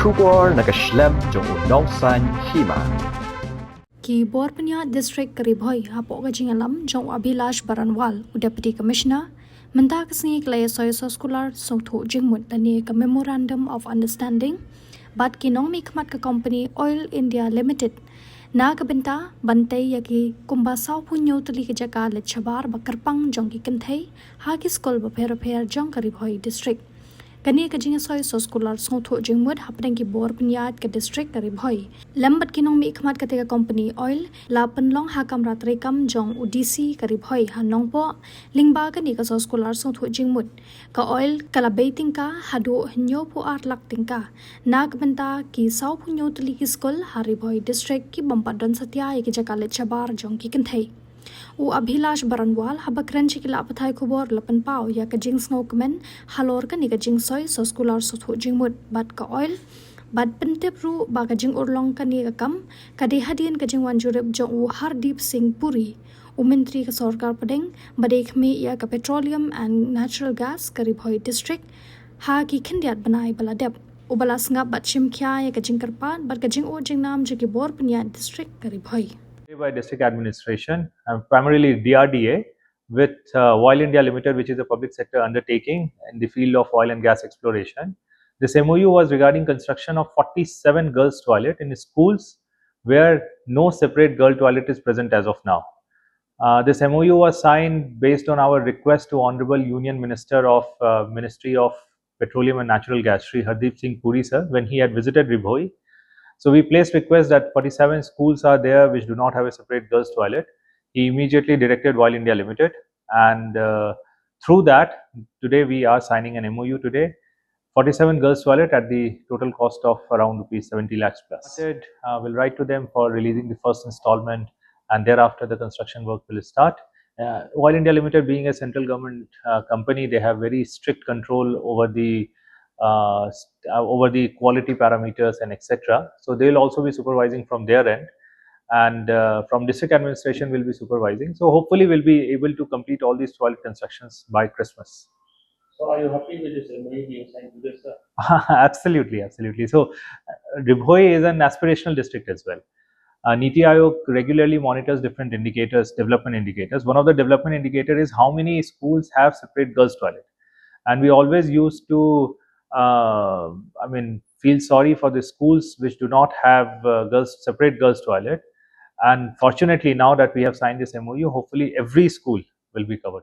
Shabar nakaslem jong unongsan Hima. Ki Borpanya District kari Bhoi hapo gajingalam jong Abhilash Baranwal Deputy Commissioner menta kasngi klay Soskular songtho jingmut tani ka Memorandum of Understanding bat kinong mi khmat ka company Oil India Limited na kabenta bantai yaki kumbasaw punyo tali ka Jaka Leit Shabar bakarpang jong ki Kynthei ha ki Skul bapher jong kari Bhoi District kani ka jinga soy Soskular songtho jingmut hapdeng ki Borpanya ka district kari Bhoi lambat kinong mi khmat ka tega company oil la panlong hakam ratrekam jong udisi kari Bhoi hanong po lingba kani ka Soskular songtho jingmut ka oil kala baiting ka hado nyo po lak tingka nak benta ki saw punyo tali ki Skul hari Bhoi district ki bampadon satya ki Jaka Leit Shabar jong ki Kynthei u Abhilash Baranwal habakran chikila apathai khubor lapan pau ya ka jing snokmen halor ka ni ka jing soy Soskular sotho jingmut bat ka oil bat pentep ru ba ka jing urlong ka ni ka kam ka de hadin ka jing wanjurep jong u Hardeep Singh Puri u menteri ka sarkar padeng badek me ya ka petroleum and natural gas ka Bhoi district ha ki khindiat banai baladep u balas ngap bat chimkya ya ka jing karpan bat ka jing o jing nam je ki Borpanya district ka Bhoi by district administration, primarily DRDA, with Oil India Limited, which is a public sector undertaking in the field of oil and gas exploration. This MOU was regarding construction of 47 girls' toilet in schools where no separate girl toilet is present as of now. This MOU was signed based on our request to Honorable Union Minister of Ministry of Petroleum and Natural Gas, Shri Hardeep Singh Puri sir, when he had visited Bhoi. So we placed request that 47 schools are there which do not have a separate girls' toilet. He immediately directed Oil India Limited, and through that, today we are signing an MOU today. 47 girls' toilet at the total cost of around rupees 70 lakhs plus. We'll write to them for releasing the first installment, and thereafter the construction work will start. Oil India Limited being a central government company, they have very strict control over the quality parameters and etc. So they will also be supervising from their end, and from district administration will be supervising. So hopefully we'll be able to complete all these toilet constructions by Christmas. So are you happy with this MOU being signed today, sir? Absolutely, absolutely. So Bhoi is an aspirational district as well. Niti Aayog regularly monitors different indicators, development indicators. One of the development indicator is how many schools have separate girls' toilet, and we always used to feel sorry for the schools which do not have separate girls toilet. And fortunately, now that we have signed this MOU, hopefully every school will be covered.